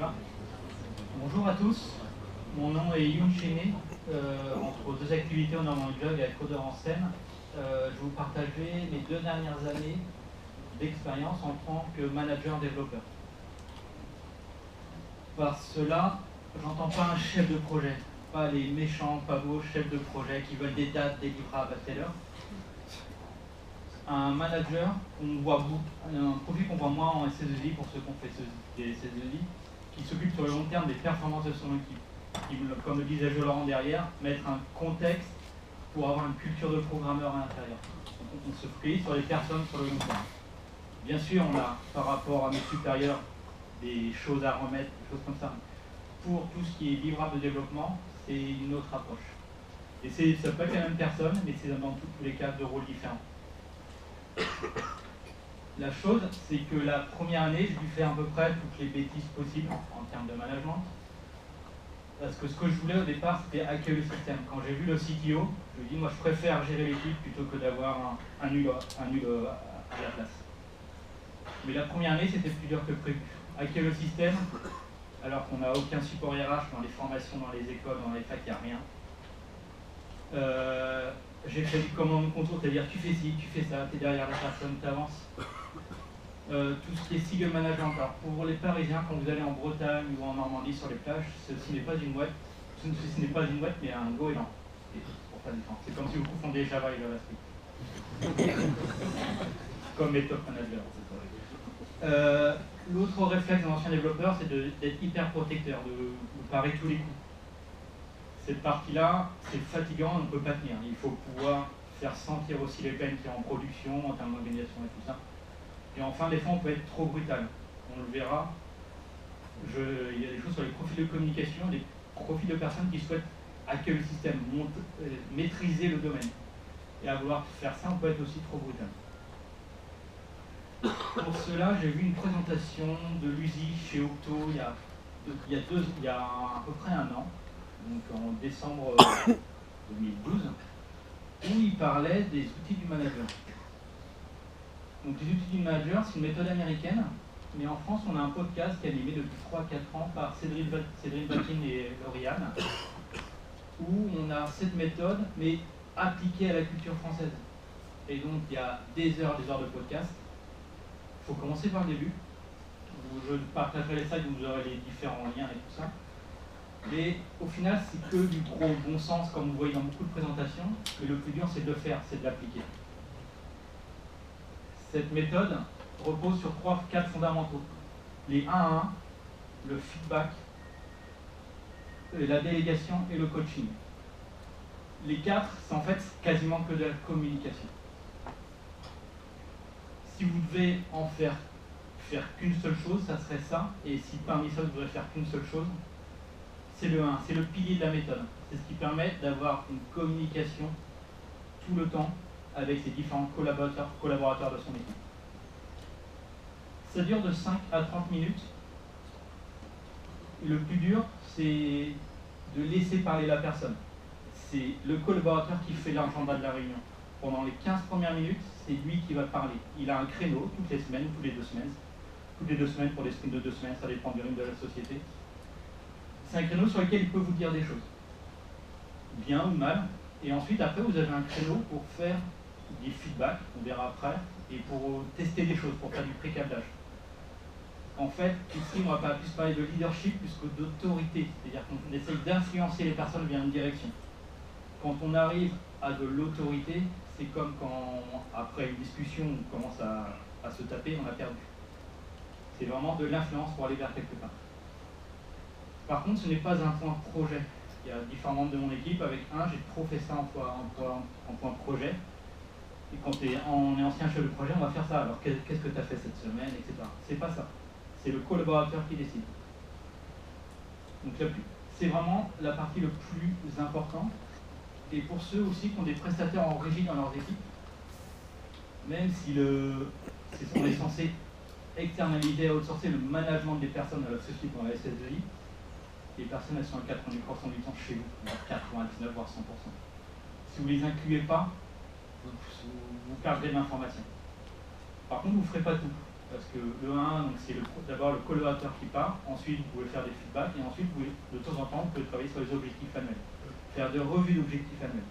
va. Bonjour à tous, mon nom est Youn Chéné. Entre deux activités au Normand Jog et à Codeur en Seine, je vais vous partager mes 2 dernières années d'expérience en tant que manager-développeur. Par cela, j'entends pas un chef de projet, pas les méchants, pas beaux chefs de projet qui veulent des dates, des livrables à telle heure. Un manager, on voit un profil qu'on voit moins en SS2I pour ceux qui ont fait des SS2I, qui s'occupe sur le long terme des performances de son équipe, qui, comme le disait Laurent derrière, mettre un contexte pour avoir une culture de programmeur à l'intérieur. On se focalise sur les personnes sur le long terme. Bien sûr, on a, par rapport à mes supérieurs, des choses à remettre, des choses comme ça. Pour tout ce qui est livrable de développement, c'est une autre approche. Et ça peut être la même personne, mais c'est dans tous les cas de rôles différents. La chose, c'est que la première année, j'ai dû faire à peu près toutes les bêtises possibles en termes de management. Parce que ce que je voulais au départ, c'était hacker le système. Quand j'ai vu le CTO, je lui ai dit, moi je préfère gérer l'équipe plutôt que d'avoir un nul à la place. Mais la première année, c'était plus dur que prévu. Hacker le système, alors qu'on n'a aucun support RH dans les formations, dans les écoles, dans les facs, il n'y a rien. J'ai fait du commande contour, c'est-à-dire tu fais ci, tu fais ça, tu es derrière la personne, tu avances. Tout ce qui est single management. Alors pour les Parisiens, quand vous allez en Bretagne ou en Normandie sur les plages, ceci n'est pas une web, ceci n'est pas une web, mais un goéland. C'est comme si vous confondiez Java et JavaScript. Comme mes top managers. L'autre réflexe d'un ancien développeur, c'est d'être hyper protecteur, de parer tous les coups. Cette partie-là, c'est fatigant, on ne peut pas tenir. Il faut pouvoir faire sentir aussi les peines qu'il y a en production, en termes d'organisation et tout ça. Et enfin, des fois, on peut être trop brutal. On le verra. Il y a des choses sur les profils de communication, des profils de personnes qui souhaitent hacker le système, maîtriser le domaine. Et à vouloir faire ça, on peut être aussi trop brutal. Pour cela, j'ai vu une présentation de l'USI chez Octo il y a à peu près un an, donc en décembre 2012, où il parlait des outils du manager. Donc les outils du manager, c'est une méthode américaine, mais en France, on a un podcast qui est animé depuis 3-4 ans par Cédric Batin et Lauriane, où on a cette méthode, mais appliquée à la culture française. Et donc, il y a des heures de podcast. Il faut commencer par le début. Je partagerai les slides où vous aurez les différents liens et tout ça. Mais au final, c'est que du gros bon sens, comme vous voyez dans beaucoup de présentations. Mais le plus dur, c'est de le faire, c'est de l'appliquer. Cette méthode repose sur 3-4 fondamentaux. Les 1 à 1, le feedback, la délégation et le coaching. Les 4, c'est en fait quasiment que de la communication. Si vous devez en faire qu'une seule chose, ça serait ça. Et si parmi ça, vous devez faire qu'une seule chose, c'est le 1, c'est le pilier de la méthode. C'est ce qui permet d'avoir une communication tout le temps avec ses différents collaborateurs de son équipe. Ça dure de 5 à 30 minutes. Le plus dur, c'est de laisser parler la personne. C'est le collaborateur qui fait l'agenda de la réunion. Pendant les 15 premières minutes, c'est lui qui va parler. Il a un créneau toutes les semaines, tous les 2 semaines. Toutes les 2 semaines pour des sprints de 2 semaines, ça dépend du rythme de la société. C'est un créneau sur lequel il peut vous dire des choses. Bien ou mal. Et ensuite, après, vous avez un créneau pour faire des feedbacks, on verra après, et pour tester des choses, pour faire du pré-câblage. En fait, ici, on va plus parler de leadership plus que d'autorité. C'est-à-dire qu'on essaye d'influencer les personnes vers une direction. Quand on arrive à de l'autorité, c'est comme quand, après une discussion, on commence à se taper, on a perdu. C'est vraiment de l'influence pour aller vers quelque part. Par contre, ce n'est pas un point projet. Il y a différents membres de mon équipe. Avec un, j'ai trop fait ça en point projet. Et quand on est ancien chef de projet, on va faire ça. Alors, qu'est-ce que tu as fait cette semaine, etc. C'est pas ça. C'est le collaborateur qui décide. Donc, c'est vraiment la partie le plus importante. Et pour ceux aussi qui ont des prestataires en régie dans leurs équipes, même si on est censé externaliser et outsourcer le management des personnes à la société dans la SS2I, les personnes elles sont à 90% du temps chez vous, 99 voire 100%. Si vous ne les incluez pas, vous perdrez de l'information. Par contre, vous ne ferez pas tout. Parce que le 1, c'est d'abord le collaborateur qui part, ensuite vous pouvez faire des feedbacks, et ensuite de temps en temps vous pouvez travailler sur les objectifs annuels. Faire des revues d'objectifs annuels.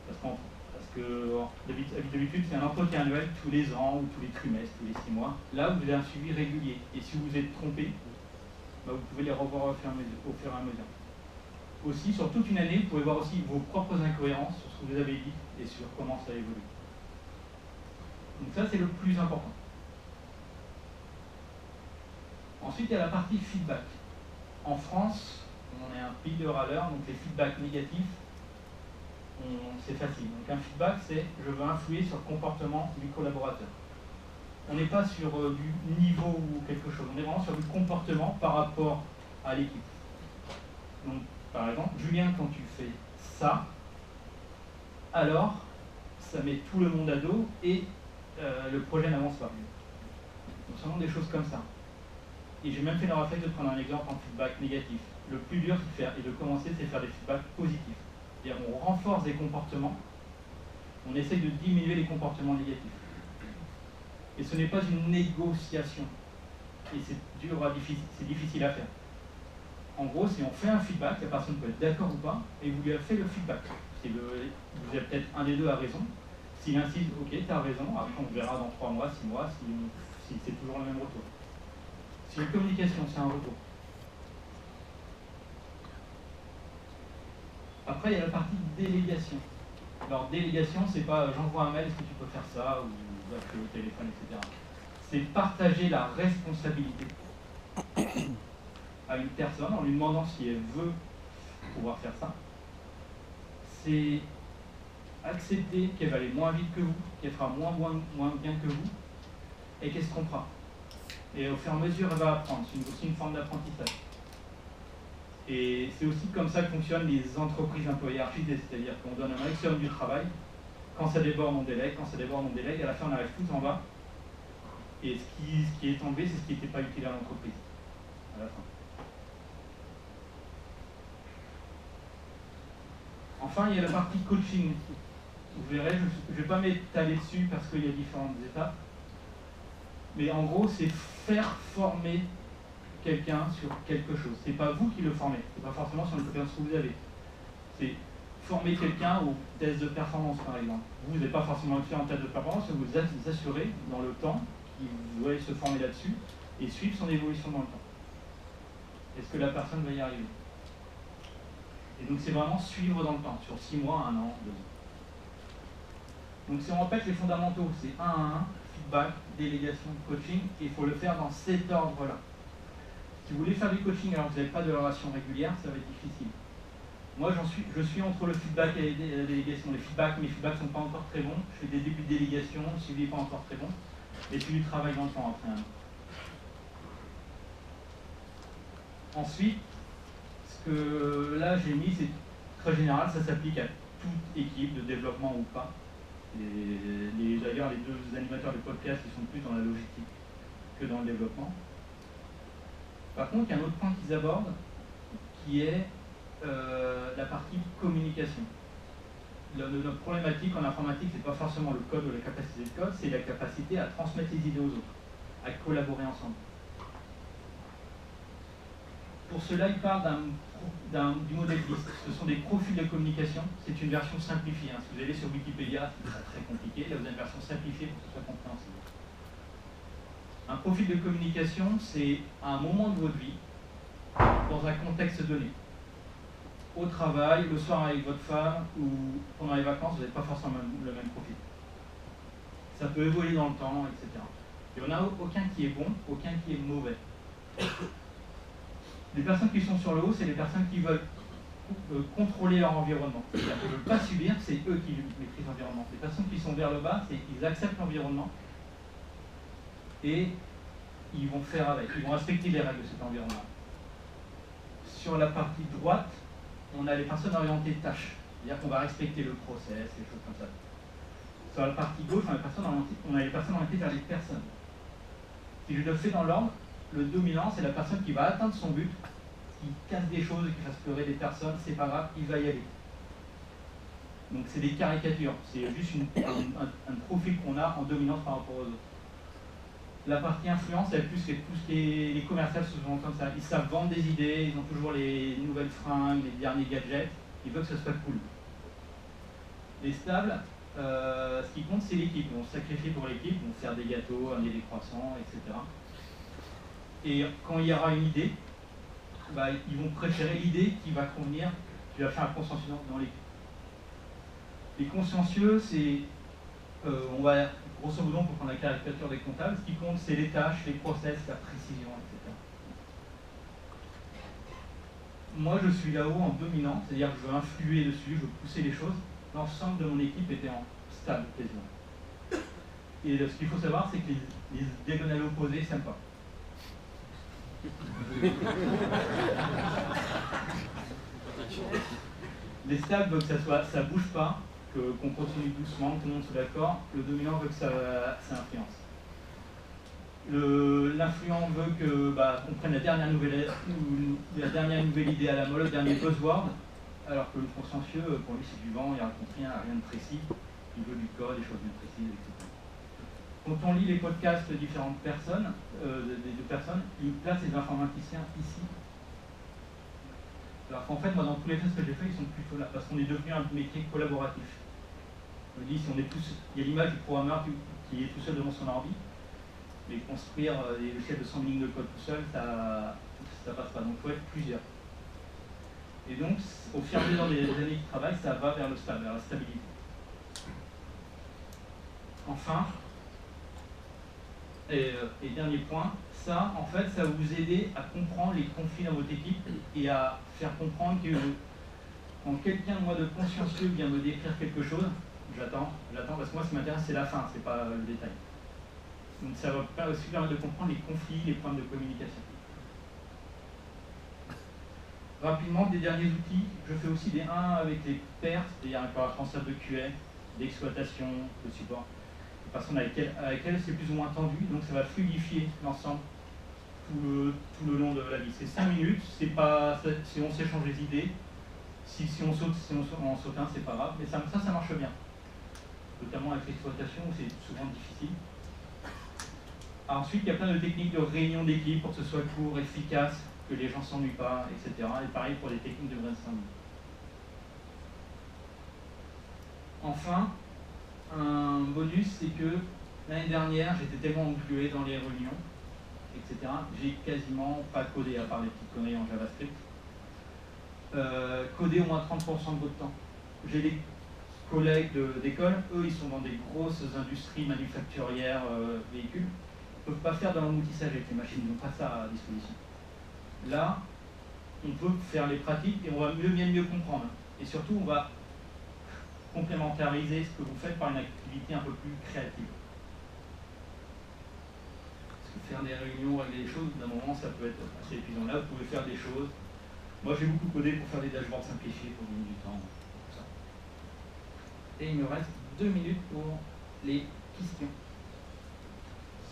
Parce que d'habitude c'est un entretien annuel tous les ans ou tous les trimestres, tous les 6 mois. Là vous avez un suivi régulier. Et si vous êtes trompé, vous pouvez les revoir au fur et à mesure. Aussi, sur toute une année, vous pouvez voir aussi vos propres incohérences sur ce que vous avez dit et sur comment ça évolue. Donc ça, c'est le plus important. Ensuite, il y a la partie feedback. En France, on est un pays de râleurs, donc les feedbacks négatifs, c'est facile. Donc un feedback, c'est je veux influer sur le comportement du collaborateur. On n'est pas sur du niveau ou quelque chose, on est vraiment sur du comportement par rapport à l'équipe. Donc, par exemple, Julien, quand tu fais ça, alors ça met tout le monde à dos et le projet n'avance pas. Donc, ce sont des choses comme ça. Et j'ai même fait le réflexe de prendre un exemple en feedback négatif. Le plus dur et de commencer, c'est de faire des feedbacks positifs. C'est-à-dire on renforce des comportements, on essaye de diminuer les comportements négatifs. Et ce n'est pas une négociation. Et c'est dur, c'est difficile à faire. En gros, si on fait un feedback, la personne peut être d'accord ou pas, et vous lui avez fait le feedback. Vous avez peut-être un des deux a raison. S'il insiste, ok, tu as raison, après on verra dans 3 mois, 6 mois, si c'est toujours le même retour. Si une communication, c'est un retour. Après, il y a la partie délégation. Alors, délégation, c'est pas j'envoie un mail, est-ce que tu peux faire ça, ou appeler au téléphone, etc. C'est partager la responsabilité à une personne en lui demandant si elle veut pouvoir faire ça. C'est accepter qu'elle va aller moins vite que vous, qu'elle fera moins bien que vous, et qu'elle se trompera. Et au fur et à mesure, elle va apprendre. C'est aussi une forme d'apprentissage. Et c'est aussi comme ça que fonctionnent les entreprises un peu hiérarchisées, c'est-à-dire qu'on donne un maximum du travail. Quand ça déborde, on délègue. Quand ça déborde, on délègue. À la fin, on arrive tous en bas. Et ce qui est enlevé, c'est ce qui n'était pas utile à l'entreprise. À la fin. Enfin, il y a la partie coaching. Vous verrez, je ne vais pas m'étaler dessus parce qu'il y a différentes étapes. Mais en gros, c'est faire former quelqu'un sur quelque chose. C'est pas vous qui le formez. C'est pas forcément sur une compétence que vous avez. C'est former quelqu'un au test de performance, par exemple. Vous n'êtes pas forcément fait en test de performance, mais vous assurez dans le temps qu'il doit se former là-dessus et suivre son évolution dans le temps. Est-ce que la personne va y arriver? Et donc c'est vraiment suivre dans le temps, sur 6 mois, 1 an, 2 ans. Donc si on répète les fondamentaux, c'est 1 à 1, feedback, délégation, coaching, et il faut le faire dans cet ordre-là. Si vous voulez faire du coaching alors que vous n'avez pas de relation régulière, ça va être difficile. Moi, je suis entre le feedback et la délégation. Mes feedbacks ne sont pas encore très bons. Je fais des débuts de délégation, le suivi n'est pas encore très bon. Et puis du travail dans le temps après 1 an. Ensuite, ce que là j'ai mis, c'est très général, ça s'applique à toute équipe de développement ou pas. D'ailleurs, les 2 animateurs du podcast, ils sont plus dans la logistique que dans le développement. Par contre, il y a un autre point qu'ils abordent, qui est la partie communication. Notre problématique en informatique, c'est pas forcément le code ou la capacité de code, c'est la capacité à transmettre les idées aux autres, à collaborer ensemble. Pour cela, il parle du modèle liste. Ce sont des profils de communication. C'est une version simplifiée. Si vous allez sur Wikipédia, c'est très compliqué. Là, vous avez une version simplifiée pour que ce soit compréhensible. Un profil de communication, c'est à un moment de votre vie, dans un contexte donné. Au travail, le soir avec votre femme ou pendant les vacances, vous n'avez pas forcément le même profil. Ça peut évoluer dans le temps, etc. Il n'y en a aucun qui est bon, aucun qui est mauvais. Les personnes qui sont sur le haut, c'est les personnes qui veulent contrôler leur environnement. C'est-à-dire qu'ils ne veulent pas subir, c'est eux qui maîtrisent l'environnement. Les personnes qui sont vers le bas, c'est qu'ils acceptent l'environnement et ils vont faire avec, ils vont respecter les règles de cet environnement. Sur la partie droite, on a les personnes orientées tâches, c'est-à-dire qu'on va respecter le process, des choses comme ça. Sur la partie gauche, on a les personnes orientées vers les personnes. Si je le fais dans l'ordre, le dominant, c'est la personne qui va atteindre son but, qui casse des choses, qui fasse pleurer des personnes, c'est pas grave, il va y aller. Donc c'est des caricatures, c'est juste un profil qu'on a en dominance par rapport aux autres. La partie influence, elle plus fait tout ce qui est les commerciales souvent comme ça. Ils savent vendre des idées, ils ont toujours les nouvelles fringues, les derniers gadgets. Ils veulent que ce soit cool. Les stables, ce qui compte, c'est l'équipe. On se sacrifie pour l'équipe, on sert des gâteaux, amener des croissants, etc. Et quand il y aura une idée, bah, ils vont préférer l'idée qui va convenir, qui va faire un consensus dans l'équipe. Les consciencieux, c'est, on va, grosso modo, pour prendre la caricature des comptables, ce qui compte, c'est les tâches, les process, la précision, etc. Moi, je suis là-haut en dominant, c'est-à-dire que je veux influer dessus, je veux pousser les choses. L'ensemble de mon équipe était en stable, quasiment. Et ce qu'il faut savoir, c'est que les diagonales opposées ne s'aiment pas. Les stables veulent que ça bouge pas, qu'on continue doucement, que tout le monde soit d'accord. Le dominant veut que ça influence. L'influent veut que qu'on prenne la dernière nouvelle idée à la mode, le dernier buzzword, alors que le consciencieux, pour lui, c'est du vent, il raconte rien de précis. Il veut du code, des choses bien précises, etc. Quand on lit les podcasts de différentes personnes, des deux personnes, ils placent les informaticiens ici. Alors qu'en fait, moi, dans tous les tests que j'ai faits, ils sont plutôt là, parce qu'on est devenu un métier collaboratif. Je me dis, si on est tous, il y a l'image du programmeur qui est tout seul devant son ordi, mais construire des logiciels de 100 lignes de code tout seul, ça passe pas. Donc il faut être plusieurs. Et donc, au fur et à mesure des années de travail, ça va vers le stable, vers la stabilité. Enfin, et dernier point, ça, en fait, ça va vous aider à comprendre les conflits dans votre équipe et à faire comprendre que quand quelqu'un, moi, de consciencieux vient me décrire quelque chose, j'attends, parce que moi, ce qui m'intéresse, c'est la fin, c'est pas le détail. Donc ça va aussi permettre de comprendre les conflits, les problèmes de communication. Rapidement, des derniers outils, je fais aussi des 1 avec les pairs, c'est-à-dire un responsable de QA, d'exploitation, de support. Les personnes avec elles c'est plus ou moins tendu, donc ça va fluidifier l'ensemble tout le long de la vie. C'est 5 minutes, si on s'échange les idées, si on saute un, c'est pas grave, mais ça marche bien. Notamment avec l'exploitation où c'est souvent difficile. Ensuite, il y a plein de techniques de réunion d'équipe pour que ce soit court, efficace, que les gens ne s'ennuient pas, etc. Et pareil pour les techniques de brainstorming. Enfin, un bonus, c'est que l'année dernière, j'étais tellement englué dans les réunions, etc. J'ai quasiment pas codé, à part les petites conneries en JavaScript. Coder au moins 30% de votre temps. J'ai des collègues d'école, eux, ils sont dans des grosses industries manufacturières, véhicules. Ils ne peuvent pas faire de l'emboutissage avec les machines, ils n'ont pas ça à disposition. Là, on peut faire les pratiques et on va mieux comprendre. Et surtout, on va complémentariser ce que vous faites par une activité un peu plus créative. Parce que faire des réunions, régler des choses, d'un moment, ça peut être assez épuisant. Là, vous pouvez faire des choses. Moi, j'ai beaucoup codé pour faire des dashboards simplifiés pour gagner du temps. Ça. Et il me reste 2 minutes pour les questions.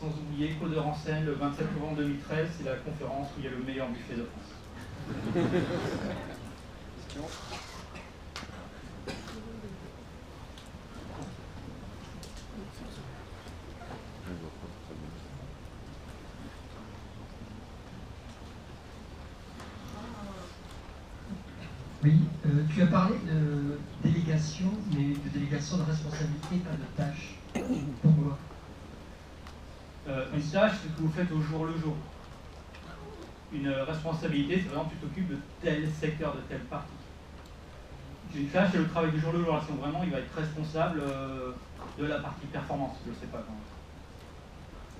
Sans oublier Codeur en scène, le 27 novembre 2013, c'est la conférence où il y a le meilleur buffet de France. Question. Oui, tu as parlé de délégation, mais de délégation de responsabilité, pas de tâche. Pourquoi? Une tâche, c'est ce que vous faites au jour le jour. Une responsabilité, c'est vraiment tu t'occupes de tel secteur, de telle partie. Une tâche, c'est le travail du jour le jour. Si vraiment il va être responsable de la partie performance, je ne sais pas comment.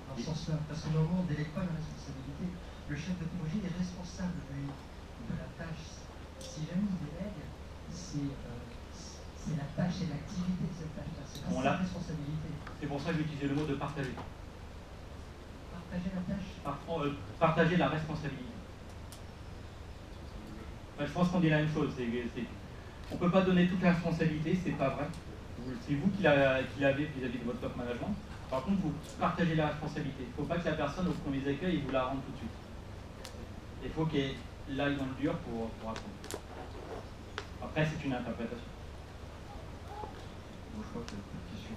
Dans ce sens-là, parce que normalement on ne délègue pas la responsabilité. Le chef de projet est responsable de la tâche. Si jamais il délègue, c'est la tâche et l'activité de cette tâche-là. C'est pas sa responsabilité. C'est pour ça que j'ai utilisé le mot de partager. Partager la tâche. Partager la responsabilité. Je pense qu'on dit la même chose. On ne peut pas donner toute la responsabilité, c'est pas vrai. C'est vous qui l'avez vis-à-vis de votre top management. Par contre, vous partagez la responsabilité. Il ne faut pas que la personne, au premier accueil, il vous la rende tout de suite. Il faut qu'elle aille dans le dur pour apprendre. Après, c'est une interprétation. Moi, je crois qu'il y a beaucoup de questions.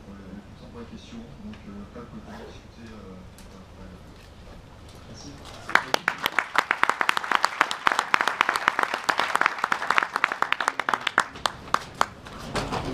Pour la question. Donc, après, on peut discuter. Merci.